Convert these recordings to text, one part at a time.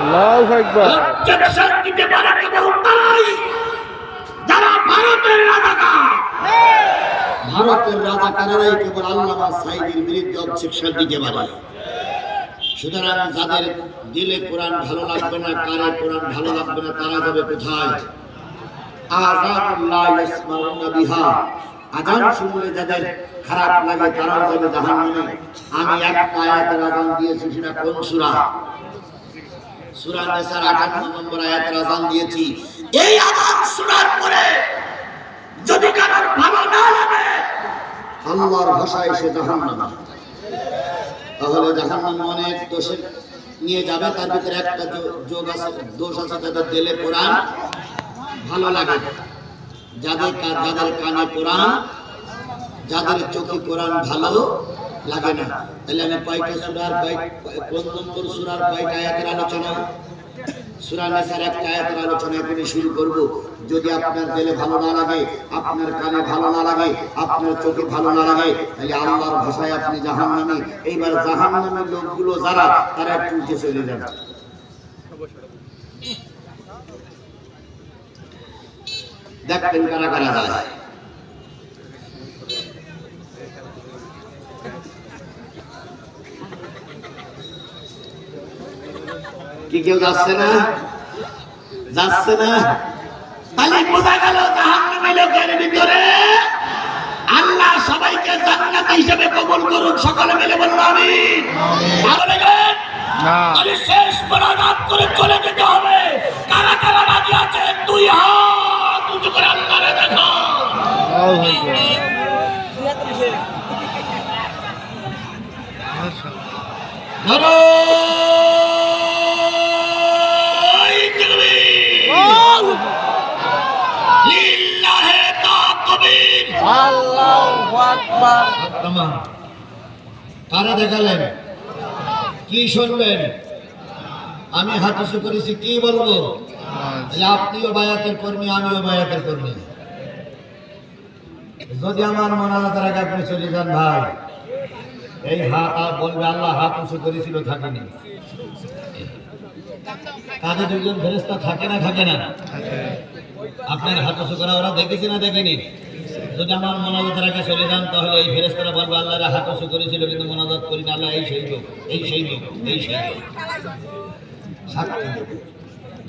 আল্লাহু আকবার। অবজেকশন দিতে পারে কেবল তারাই যারা ভারতের রাজাকার। ভারতের রাজাকারেরাই কেবল আল্লামা সাঈদীর বিরুদ্ধে অবজেকশন দিতে পারে। সুতরাং যাদের দিলে কোরআন ভালো লাগবে না, কারে কোরআন ভালো লাগবে না, তারা যাবে কোথায়? আযানুল্লাহ ইয়াসমাউনা বিহা, আযান শুনলে যাদের খারাপ লাগে তারাও যাবে জাহান্নামে। আমি একটা আয়াতের আযান দিয়েছি, সেটা কোন সূরা? সূরা নিসার 58 নম্বর আয়াতের আযান দিয়েছি। এই আযান শোনার পরে যদি কারোর ভালো না লাগে, আল্লাহর ভাষায় সে জাহান্নামে। তাহলে জাহান্নামে অনেক দোষে নিয়ে যাবে। তার ভিতরে একটা দোষ আছে, যাদের দিলে কোরআন ভালো লাগে, যাদের কানে কোরআন, যাদের চোখে কোরআন ভালো লাগে না। তাহলে আমি কয়টা সূরার কোন নম্বর সূরার কয়টা আয়াতের আলোচনা? সূরা নিসার একটা আয়াতের আলোচনা এখনই শুরু করব। যদি আপনার দিলে ভালো না লাগে, আপনার কানে ভালো না লাগে, আপনার চোখে ভালো না লাগে, তাহলে আল্লাহর ভাষায় আপনি জাহান্নামী। এইবার জাহান্নামের লোকগুলো যারা, তারা একটু উঠে চলে যাবে। দেখবেন কারা কারা যায়। কি কেউ যাচ্ছে না? যাচ্ছে না? তাহলে বোঝা গেল জাহান্নামের লোকের ভিতরে আল্লাহ সবাইকে জান্নাত হিসেবে কবুল করুন। সকলে মিলে বলুন আমিন। ভালো লাগেন? তাহলে শেষ মোনাজাত করে চলে যেতে হবে। কারা কারা রাজি আছেন? দুই হাত উঁচু করে আল্লাহরে দেখো। ধরো কারা দেখালেন? কি শুনবেন? আমি হাত উঁচু করেছি, কি বলবো? আপনিও বায়াতের কর্মী, আমিও বায়াতের কর্মী। যদি আমার মোনাজাতের আগে আপনি চলে যান ভাই, এই হাত বলবে আল্লাহ হাত উঁচু করেছিল, থাকেনি। কাঁধে দুইজন ফেরেশতা থাকে না? থাকে না? আপনার হাত উঁচু করা ওরা দেখেছে না দেখেনি? যদি আমার মোনাজাতের আগে চলে যান, তাহলে এই ফেরেশতারা বলবে আল্লাহর হাত উঁচু করেছিল কিন্তু মোনাজাত করি না। আল্লাহ এই সেই লোক, এই সেই লোক, এই সেই লোক।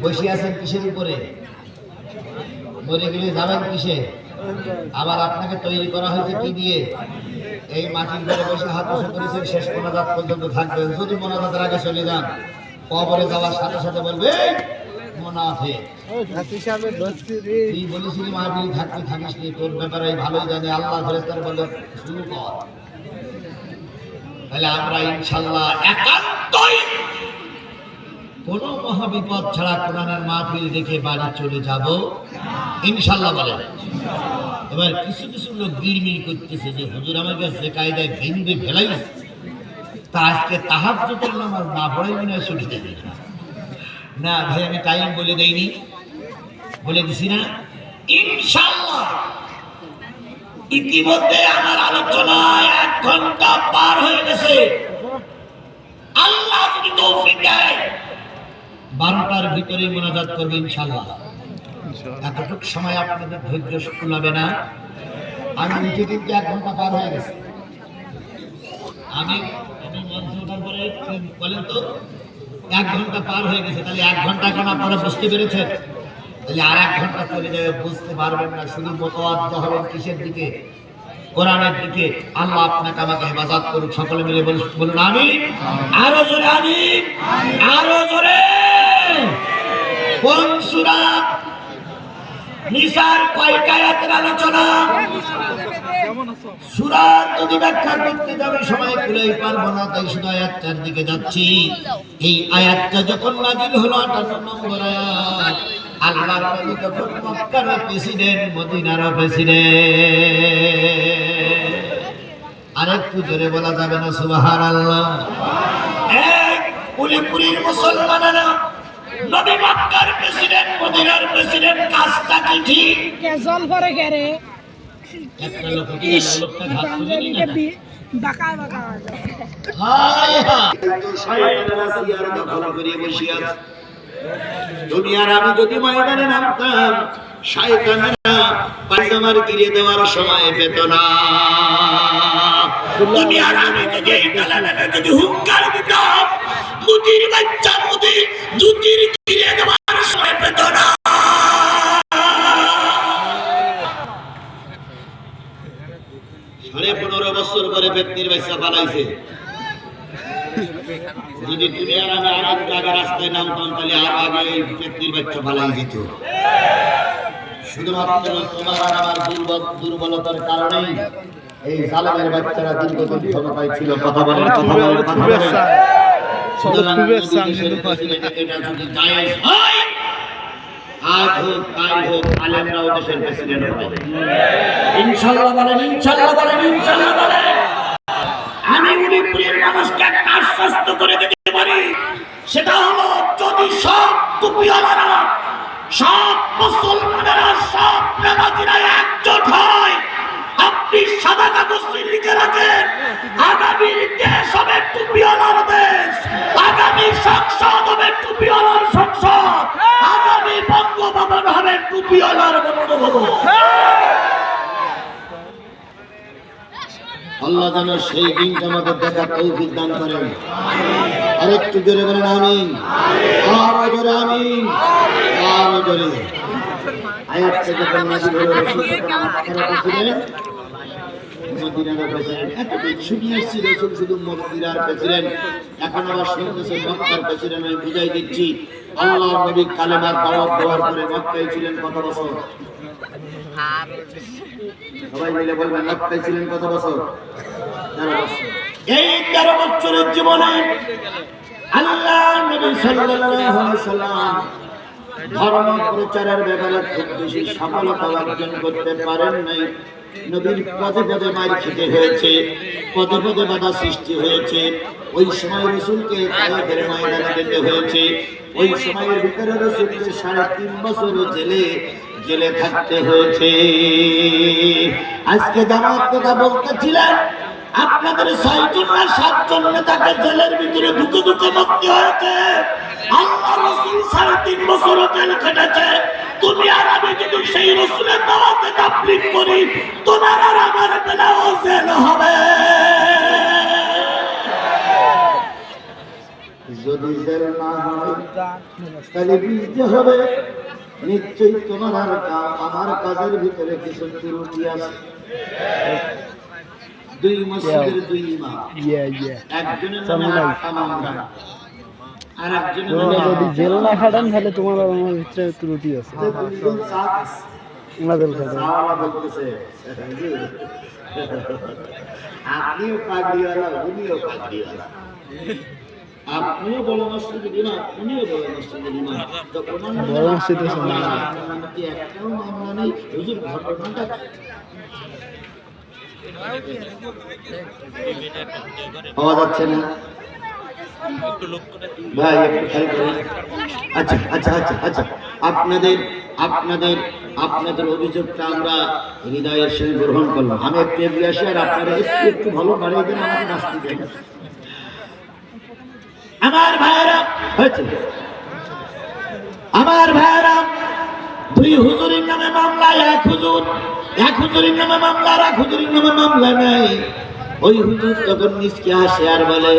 বসে আছেন কিসের উপরে? মরে গেলে যাবেন কিসে? আবার আপনাকে তৈরি করা হয়েছে কি দিয়ে? এই মাটির ঘরে বসে হাত উঁচু করেছেন, শেষ মোনাজাত পর্যন্ত থাকবেন। যদি মোনাজাতের আগে চলে যান, কবরে যাওয়ার সাথে সাথে বলবে মুনাফিক, তুই বলেছিলি মাহফিল থাকতে থাকিস নি, তোর ব্যাপারে ভালোই জানি। আল্লাহ ফেরেশতারা বলে শুরু কর। তাহলে আমরা ইনশাআল্লাহ একান্তই কোনো মহাবিপদ ছাড়া কোরআনের মাহফিল দেখে বাড়ি চলে যাব ইনশাআল্লাহ বলেন। এবার কিছু কিছু লোক বিড়বিড় করতেছে যে হুজুর আমার কাছে কায়দায় ভেঙে ফেলাইছে, তা আজকে তাহাজ্জুদের নামাজ না পড়াই মনে হয় ছুটি দেবে না। ভাই আমি টাইম বলে দেইনি, বলে দিছি না? ইনশাআল্লাহ ইতিমধ্যে আমার আলোচনায় 1 ঘন্টা পার হয়ে গেছে। আল্লাহ যদি তৌফিক দেয় 12টার ভিতরে মোনাজাত করবে ইনশাআল্লাহ। এতটুকু সময় আপনাদের ধৈর্য কুলাবে না। আমি উঠে কিন্তু 1 ঘন্টা পার হয়ে গেছে। আমি মঞ্চে ওঠার পরে বলেন তো 1 ঘন্টা পার হয়ে গেছে। তাহলে 1 ঘন্টা এখন আপনারা বুঝতে পেরেছেন? তাহলে আর 1 ঘন্টা চলে যাবে, বুঝতে পারবেন না। শুধু মোতাওয়াজ্জ হবেন কিসের দিকে? কোরআনের দিকে। আল্লাহ আপনাকে আমাকে হেফাজত করুক। সকলে মিলে বলুন আমিন। আরো জোরে আমিন, আরো জোরে। কোন সূরা নিসার কয়টা আয়াতের আলোচনা? সূরা যদি ব্যাখ্যা করতে যাবে সময় কুলাই পারবো না, তাই শুধু আয়াত 4 দিকে যাচ্ছি। এই আয়াতটা যখন নাযিল হলো 58 নম্বর আয়াত, আল্লাহর নবী তখন মক্কার প্রেসিডেন্ট, মদিনার প্রেসিডেন্ট। আরেকটু জোরে বলা যাবে না সুবহানাল্লাহ? এই কুলিপুরির মুসলমানেরা, নবী মক্কার প্রেসিডেন্ট, মদিনার প্রেসিডেন্ট, কাজটা কি ঠিক? জল পরে গেরে একটা লোকটা ঘাত তুলে না বাঁকা বাঁকা হায় হায় তো শয়তানরা সিয়ার দখল করে বসে আছে। তুমি আর আমি যদি ময়দানে নামতাম, শয়তানেরা পায়জামার গিরে দেওয়ার সময় পেত না। তুমি আর আমি যদি এই দালালেরা যদি হুঙ্কার দিতাম, মুদির বাচ্চা মুদি জুতির গিরে দেওয়ার সময় পেত না। 15.5 বছর পরে ব্যক্তির বাচ্চা পালাইছে। যদি তুমি আর আমি আর এক জায়গায় রাস্তায় নামতাম, তাহলে আর আগে এই ব্যক্তির বাচ্চা পালাই যেত। শুধুমাত্র তোমার আর আমার দুর্বলতার কারণেই এই জালেমের বাচ্চারা দীর্ঘদিন ক্ষমতায় ছিল। কথা বলেন, কথা বলেন, কথা বলেন। সুতরাং এটা যদি জায়েজ হয়, আজ হোক কাল হোক আলেমরাও দেশের প্রেসিডেন্ট হবে ইনশাআল্লাহ। বলেন ইনশাআল্লাহ, বলেন ইনশাআল্লাহ, বলেন। আমি উলিপুরের মানুষকে একটা আশ্বস্ত করে দিতে পারি, সেটা হলো যদি সব টুপিওয়ালারা, সব মুসলমানেরা, সব নামাজিরা একজোট হয়, আপনি সাদা কাগজে লিখে রাখেন, আগামী দেশ হবে টুপিওয়ালার দেশ, আগামী সংসদ হবে টুপিওয়ালার সংসদ, আগামী বঙ্গভবন হবে টুপিওয়ালার বঙ্গভবন। আল্লাহ যেন সেই দিনটা আমাদের দেখার তৌফিক দান করেন। আরেকটু জোরে বলেন আমিন, আরো জোরে আমিন, আরো জোরে। আয়াত থেকে নাযিল হলো রাসূল মদিনার প্রেসিডেন্ট। এতদিন শুনে আসছি রাসূল শুধু মদিনার প্রেসিডেন্ট, এখন আবার শুনতেছেন মক্কার প্রেসিডেন্ট। আমি বুঝাই দিচ্ছি, আল্লাহর নবী কালেমার দাওয়াত দেওয়ার পরে মক্কায় ছিলেন কত বছর? সবাই মিলে বলবেন, মক্কায় ছিলেন কত বছর? 13 বছর। এই 13 বছরের জীবনে আল্লাহ নবী সাল্লাল্লাহু আলাইহি সাল্লাম ধর্ম প্রচারের ব্যাপারে খুব বেশি সফলতা অর্জন করতে পারেন নাই। নবীর পদে পদে মার খেতে হয়েছে, পদে পদে বাধা সৃষ্টি হয়েছে। ওই সময় রাসূলকে তায়েফের ময়দানে যেতে হয়েছে। ওই সময়ের ভিতরে রাসূলকে 3.5 বছর জেলে থাকতে হয়েছে। আজকে জামাত কথা বলতেছিলেন, আপনাদের 6 জন না 7 জন নেতাকে জেলের ভিতরে ঢুকে মুক্তি হয়েছে। আল্লাহ রাসূল 3.5 বছর জেল কেটেছে। তুমি আর আমি যদি সেই রাসূলের দাওয়াতে তাবলীগ করি, তোমার আর আমার বেলাও জেল হবে। যদি জেল না হয় তাহলে বুঝতে হবে নিশ্চয়ই তোমার আর আমার কাজের ভিতরে কিছু ত্রুটি আছে। 2 মসজিদের 2 ইমাম, একজনের নামে 8টা মামলা, আর একজনের নামে যদি জেল না খাটান তাহলে তোমার আর আমার ভিতরে ত্রুটি আছে। দুইজন সাথ ওনাদের কথা সাওয়ালা বলতেছে, আপনিও পাগড়িওয়ালা, উনিও পাগড়িওয়ালা, আপনিও বড় মসজিদের ইমাম, উনিও বড় মসজিদের ইমাম, তো বড় মসজিদের নামে কি একটাও মামলা নেই? হুজুর ঘটনাটা পাওয়া যাচ্ছে না ভাই, একটু খেয়াল করুন। আচ্ছা আচ্ছা আচ্ছা আচ্ছা, আপনাদের আপনাদের আপনাদের অভিযোগটা আমরা হৃদয়ের সঙ্গে গ্রহণ করলাম। আমি একটু এগিয়ে আসি, আর আপনারা একটু একটু ভালো বাড়িয়ে দেন, আমাকে নাচতে দেন। আমার ভাইয়েরা হয়েছে, আমার ভাইয়েরা, 2 হুজুরের নামে মামলা, এক হুজুরের নামে মামলা, আর এক হুজুরের নামে মামলা নাই। ওই হুজুর তখন নিচকে আসে আর বলে,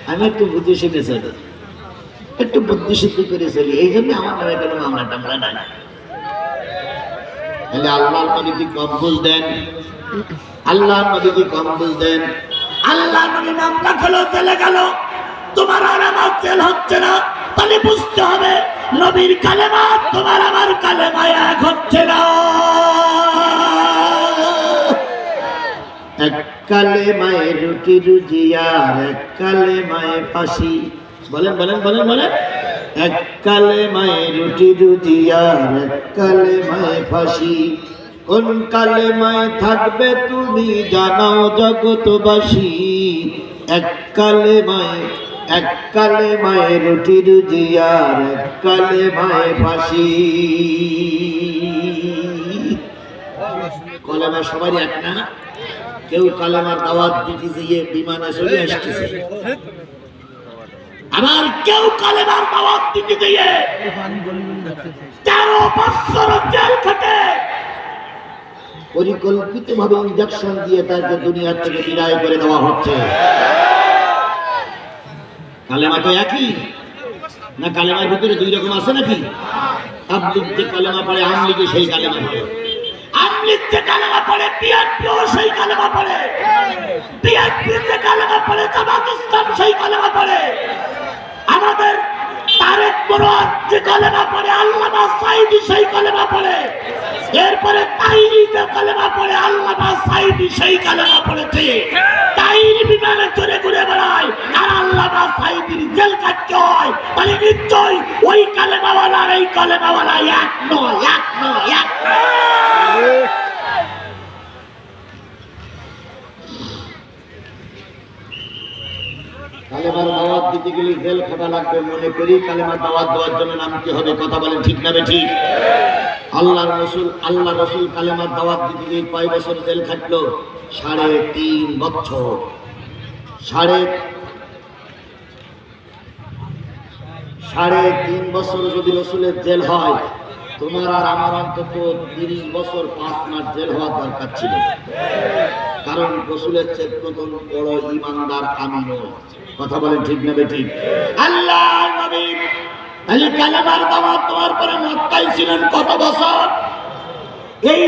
আমি একটু বুদ্ধি শিখে চলি, একটু বুদ্ধি সিদ্ধি করে চলি, এই জন্য আমার নামে কোনো মামলা টামলা নাই। তাহলে আল্লাহর নবী কি কম বুঝ দেন? আল্লাহর নবী কি কম বুঝ দেন? আল্লাহ নবী মামলা খেলো, চলে গেল, তোমার আর আমার জেল হচ্ছে না, তাহলে বুঝতে হবে নবীর কালেমা তোমার আমার কালেমা এক হচ্ছে না। এক কালেমায় রুটি রুজিয়ার, এক কালেমায় ফাঁসি। বলেন বলেন বলেন বলেন। এক কালেমায় রুটি রুজিয়ার, এক কালেমায় ফাঁসি। কোন কালেমায় থাকবে তুমি জানাও জগতবাসী। এক কালেমায় রুটি রুজিয়ার, এক কালেমায় ফাঁসি। কলেমা সবারই এক না? কেউ কালেমার দাওয়াত দিতে গিয়ে বিমানে চলে আসতেছে, আমার কেউ কালেমার দাওয়াত দিতে গিয়ে 13 বছর জেল খেটে পরিকল্পিতভাবে ইনজেকশন দিয়ে তাকে দুনিয়া থেকে বিদায় করে দেওয়া হচ্ছে। কালেমা তো একই না? কালেমার ভিতরে দুই রকম আছে নাকি? তাবলীগ যে কালেমা পড়ে, আমলিগে সেই কালেমা পড়ে। আমলিগ যে কালেমা পড়ে, বিএনপিও সেই কালেমা পড়ে। বিএনপি যে কালেমা পড়ে, জামাত ইসলাম সেই কালেমা পড়ে। আমাদের তারেক মুরাদ যে কালেমা পড়ে, আল্লামা সাঈদী সেই কালেমা পড়ে। এরপরে তাইরি যে কালেমা পড়ে, আল্লামা সাঈদী সেই কালেমা পড়েছে। তাইরি বিমানে চড়ে ঘুরে বেড়ায় আর আল্লামা সাঈদীর জেল কাটতে হয়। তাহলে নিশ্চয় ওই কালেমাওয়ালা আর এই কালেমাওয়ালা এক নয়, এক নয়, এক নয়। কালেমার দাওয়াত দিতে গেলে জেল খাটা লাগবে মনে করি। কালেমার দাওয়াত দেওয়ার জন্য নামতে হবে। কথা বলেন ঠিক না বেঠিক? আল্লাহ রসুল কালেমার দাওয়াত দিতে গিয়ে কয় বছর জেল খাটলো? 3.5 বছর। 3.5 বছর যদি রসুলের জেল হয়, তোমার আর আমার অন্তত 30 বছর 5 মাস জেল হওয়ার দরকার ছিল। কারণ রসুলের চেয়ে প্রথম বড় ইমানদার আমি নই। কথা বলেন ঠিক না বেঠিক? আল্লাহর নবী কালেমার দাওয়াত দেওয়ার পরে মক্কায় ছিলেন কত বছর? এই